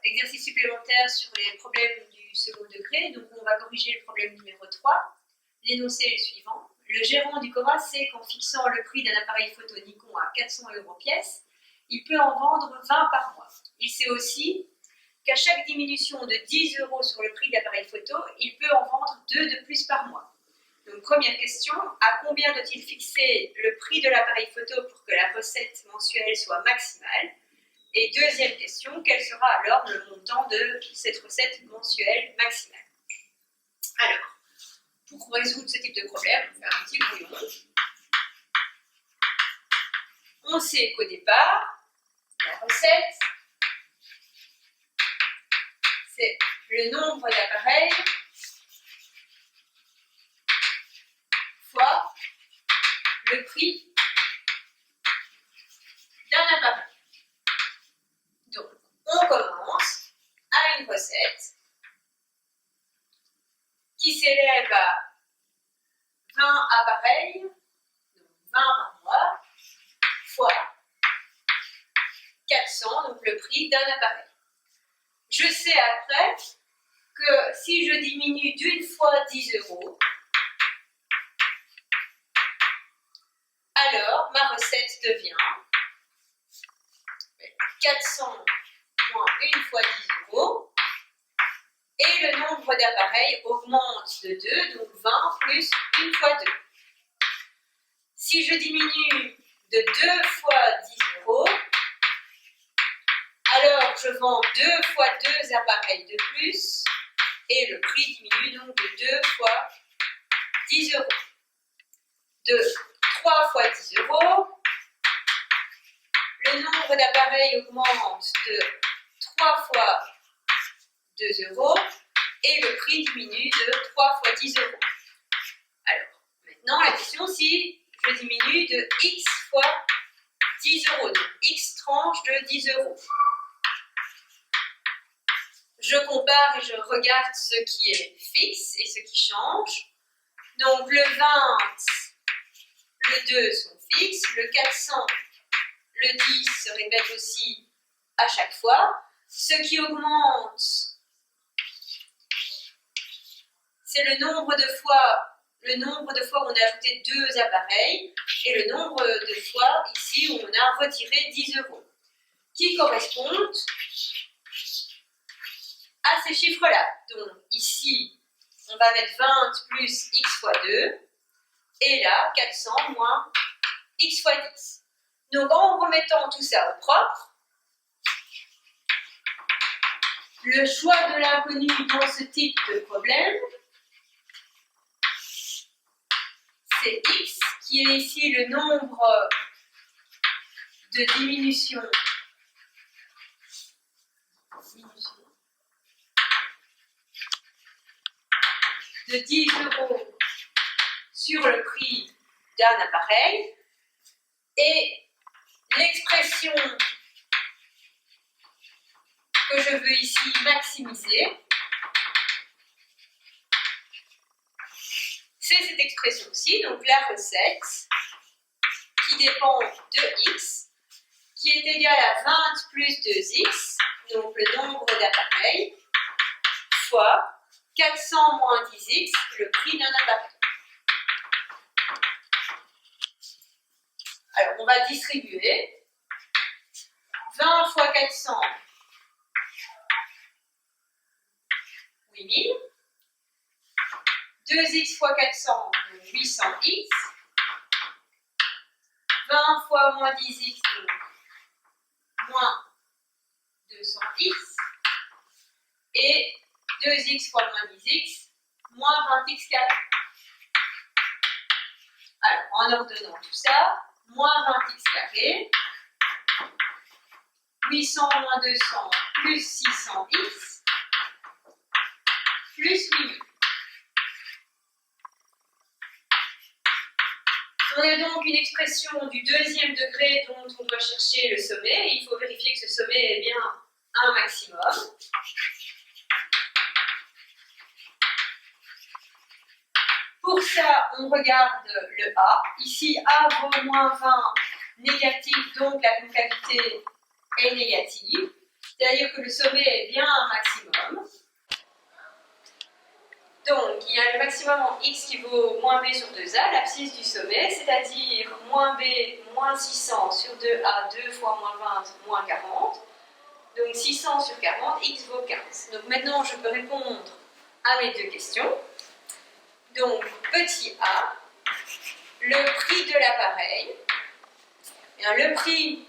exercice supplémentaire sur les problèmes du second degré. Donc on va corriger le problème numéro 3. L'énoncé est le suivant. Le gérant du Cora sait qu'en fixant le prix d'un appareil photo Nikon à 400 € pièce, il peut en vendre 20 par mois. Il sait aussi qu'à chaque diminution de 10 € sur le prix de l'appareil photo, il peut en vendre 2 de plus par mois. Donc première question, à combien doit-il fixer le prix de l'appareil photo pour que la recette mensuelle soit maximale? Et deuxième question, quel sera alors le montant de cette recette mensuelle maximale? Alors, pour résoudre ce type de problème, on va faire un petit brouillon. On sait qu'au départ, la recette, c'est le nombre d'appareils fois le prix d'un appareil. Donc, on commence à une recette qui s'élève à 20 appareils, donc 20 par mois, fois 400, donc le prix d'un appareil. Je sais après que si je diminue d'une fois 10 €, alors ma recette devient 400 moins une fois 10 € et le nombre d'appareils augmente de 2, donc 20 plus une fois 2. Si je diminue de 2 fois 10 €, alors je vends 2 fois 2 appareils de plus et le prix diminue donc de 2 fois 10 €. De 3 fois 10 €, le nombre d'appareils augmente de 3 fois 2 € et le prix diminue de 3 fois 10 €. Alors, maintenant la question, si je diminue de x fois 10 €, donc x tranche de 10 €. Je compare et je regarde ce qui est fixe et ce qui change. Donc le 20, le 2 sont fixes, le 400, le 10 se répète aussi à chaque fois. Ce qui augmente, c'est le nombre de fois où on a ajouté 2 appareils et le nombre de fois ici où on a retiré 10 €, qui correspondent à ces chiffres-là. Donc ici, on va mettre 20 plus x fois 2, et là, 400 moins x fois 10. Donc en remettant tout ça au propre, le choix de l'inconnu dans ce type de problème, c'est x, qui est ici le nombre de diminutions de 10 € sur le prix d'un appareil, et l'expression que je veux ici maximiser, c'est cette expression-ci, donc la recette qui dépend de x, qui est égale à 20 plus 2x, donc le nombre d'appareils, fois 400 moins 10x, le prix d'un appareil. Alors, on va distribuer 20 fois 400, 8000. 2x fois 400, 800x. 20 fois moins 10x, donc moins 200x. Et 2x fois moins 10x, moins 20x carré. Alors, en ordonnant tout ça, moins 20x carré, 800 moins 200 plus 600x, plus 8000. On a donc une expression du deuxième degré dont on doit chercher le sommet, et il faut vérifier que ce sommet est bien un maximum. Pour ça, on regarde le A. Ici, A vaut moins 20 négatif, donc la concavité est négative. c'est-à-dire que le sommet est bien un maximum. Donc, il y a le maximum en x qui vaut moins b sur 2a, l'abscisse du sommet, c'est-à-dire moins b moins 600 sur 2a, 2 fois moins 20, moins 40. Donc 600 sur 40, x vaut 15. Donc maintenant, je peux répondre à mes deux questions. Donc, petit a, le prix de l'appareil. Le prix,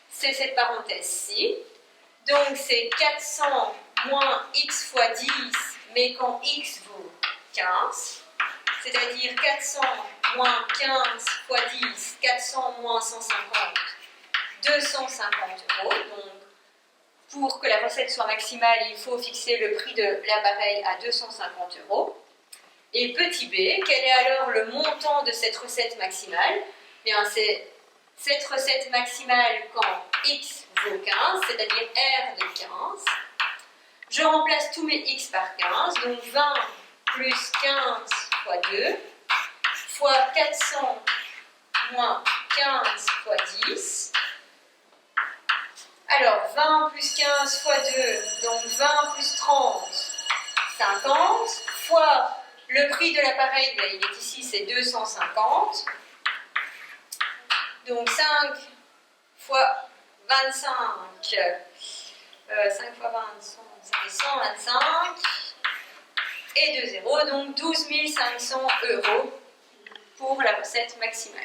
c'est cette parenthèse-ci. Donc, c'est 400 moins x fois 10, mais quand x vaut 15, c'est-à-dire 400 moins 15 fois 10, 400 moins 150, 250 euros. Donc, pour que la recette soit maximale, il faut fixer le prix de l'appareil à 250 euros. Et petit b, quel est alors le montant de cette recette maximale? Bien, c'est cette recette maximale quand x vaut 15, c'est-à-dire R de 15. Je remplace tous mes x par 15, donc 20 plus 15 fois 2, fois 400 moins 15 fois 10. Alors, 20 plus 15 fois 2, donc 20 plus 30, 50, fois le prix de l'appareil, il est ici, c'est 250. Donc 5 fois 25, 5 fois 20, ça fait 125. Et 2 zéros, donc 12 500 euros pour la recette maximale.